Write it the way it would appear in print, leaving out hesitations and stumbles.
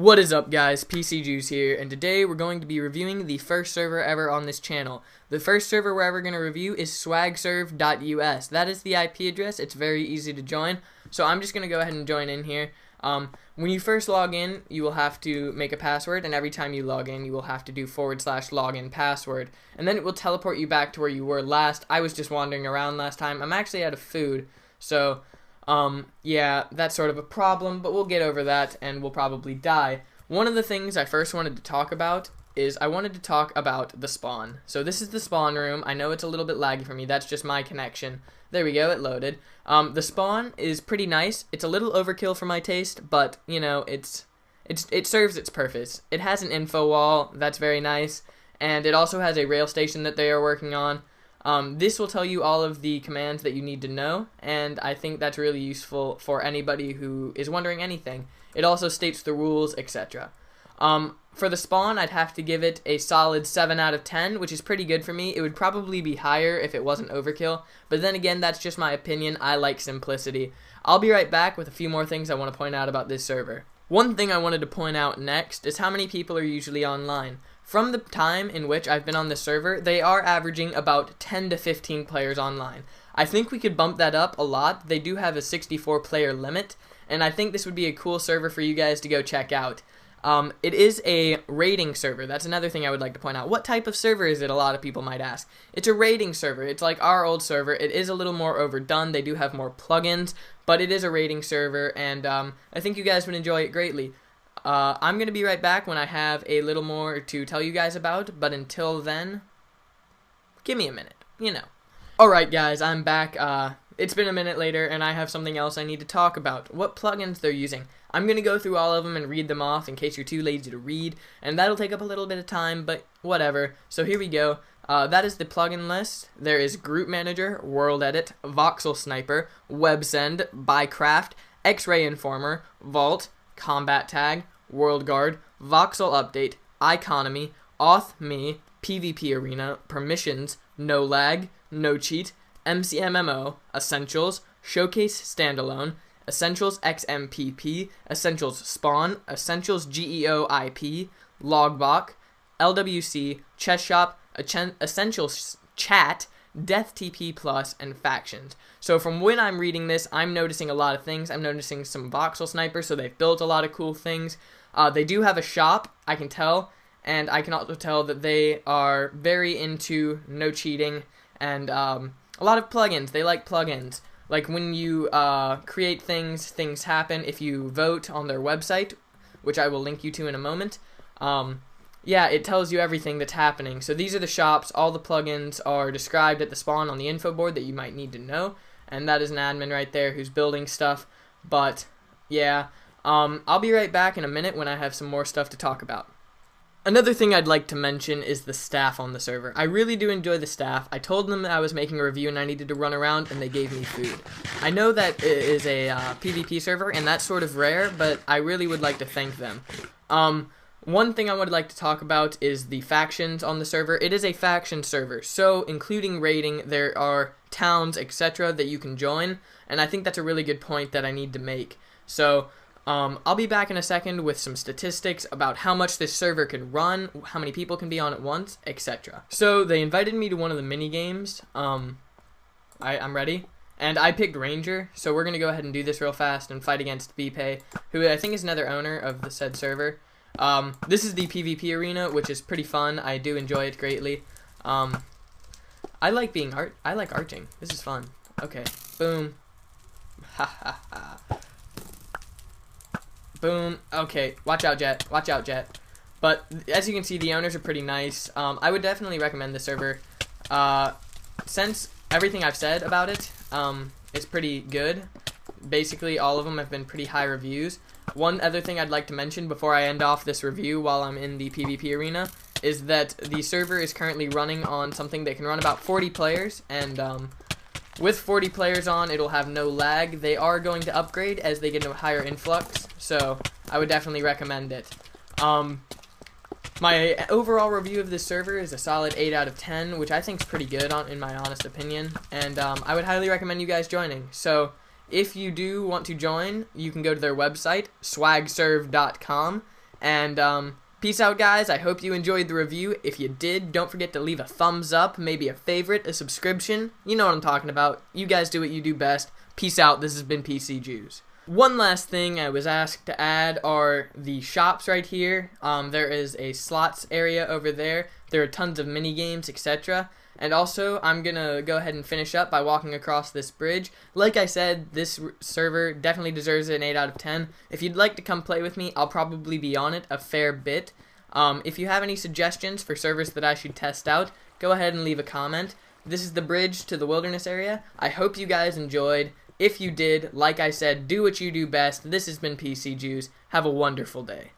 What is up, guys? PCJews here, and today we're going to be reviewing the first server ever on this channel. The first server we're ever going to review is swagserv.us. That is the IP address. It's very easy to join, so I'm just going to go ahead and join in here. When you first log in, you will have to make a password, and every time you log in, you will have to do /login password, and then it will teleport you back to where you were last. I was just wandering around last time. I'm actually out of food, so yeah, that's sort of a problem, but we'll get over that and we'll probably die. One of the things I first wanted to talk about is I wanted to talk about the spawn. So this is the spawn room. I know it's a little bit laggy for me. That's just my connection. There we go, it loaded. The spawn is pretty nice. It's a little overkill for my taste, but you know, it serves its purpose. It has an info wall. That's very nice, and it also has a rail station that they are working on. This will tell you all of the commands that you need to know, and I think that's really useful for anybody who is wondering anything. It also states the rules, etc. For the spawn, I'd have to give it a solid 7 out of 10, which is pretty good for me. It would probably be higher if it wasn't overkill, but then again, that's just my opinion. I like simplicity. I'll be right back with a few more things I want to point out about this server. One thing I wanted to point out next is how many people are usually online. From the time in which I've been on this server, they are averaging about 10 to 15 players online. I think we could bump that up a lot. They do have a 64 player limit, and I think this would be a cool server for you guys to go check out. It is a raiding server. That's another thing I would like to point out. What type of server is it, a lot of people might ask. It's a raiding server. It's like our old server. It is a little more overdone. They do have more plugins, but it is a raiding server, and I think you guys would enjoy it greatly. I'm going to be right back when I have a little more to tell you guys about, but until then, give me a minute, you know. Alright guys, I'm back. It's been a minute later, and I have something else I need to talk about. What plugins they're using. I'm going to go through all of them and read them off in case you're too lazy to read, and that'll take up a little bit of time, but whatever. So here we go. That is the plugin list. There is Group Manager, World Edit, Voxel Sniper, WebSend, Bycraft, X-Ray Informer, Vault, Combat Tag, World Guard, Voxel Update, Economy, Auth.me, PvP Arena, Permissions, No Lag, No Cheat, MCMMO, Essentials, Showcase Standalone, Essentials XMPP, Essentials Spawn, Essentials GEO IP, Logbok, LWC, Chess Shop, Essentials Chat, Death TP Plus, and Factions. So from when I'm reading this, I'm noticing a lot of things. I'm noticing some voxel snipers, so they've built a lot of cool things. They do have a shop, I can tell, and I can also tell that they are very into no cheating, and a lot of plugins. They like plugins. Like when you create things, things happen. If you vote on their website, which I will link you to in a moment, yeah, it tells you everything that's happening. So these are the shops. All the plugins are described at the spawn on the info board that you might need to know. And that is an admin right there who's building stuff. But, yeah, I'll be right back in a minute when I have some more stuff to talk about. Another thing I'd like to mention is the staff on the server. I really do enjoy the staff. I told them that I was making a review and I needed to run around, and they gave me food. I know that it is a PvP server, and that's sort of rare, but I really would like to thank them. One thing I would like to talk about is the factions on the server. It is a faction server, so including raiding, there are towns, etc. that you can join, and I think that's a really good point that I need to make. So, I'll be back in a second with some statistics about how much this server can run, how many people can be on at once, etc. So, they invited me to one of the mini games. I'm ready. And I picked Ranger, so we're going to go ahead and do this real fast and fight against BPay, who I think is another owner of the said server. This is the PvP arena, which is pretty fun. I do enjoy it greatly. I like arching. This is fun. Okay. Boom. Ha ha ha. Boom. Okay. Watch out, Jet. Watch out, Jet. But as you can see, the owners are pretty nice. I would definitely recommend this server. Since everything I've said about it, it's pretty good. Basically, all of them have been pretty high reviews. One other thing I'd like to mention before I end off this review while I'm in the PvP arena is that the server is currently running on something that can run about 40 players, and with 40 players on, it'll have no lag. They are going to upgrade as they get a higher influx, so I would definitely recommend it. My overall review of this server is a solid 8 out of 10, which I think is pretty good in my honest opinion, and I would highly recommend you guys joining. So if you do want to join, you can go to their website, swagserv.com, And peace out, guys. I hope you enjoyed the review. If you did, don't forget to leave a thumbs up, maybe a favorite, a subscription. You know what I'm talking about. You guys do what you do best. Peace out. This has been PCJews. One last thing I was asked to add are the shops right here. There is a slots area over there. There are tons of mini games, etc. And also, I'm gonna go ahead and finish up by walking across this bridge. Like I said, this server definitely deserves an 8 out of 10. If you'd like to come play with me, I'll probably be on it a fair bit. If you have any suggestions for servers that I should test out, go ahead and leave a comment. This is the bridge to the wilderness area. I hope you guys enjoyed. If you did, like I said, do what you do best. This has been PCJews. Have a wonderful day.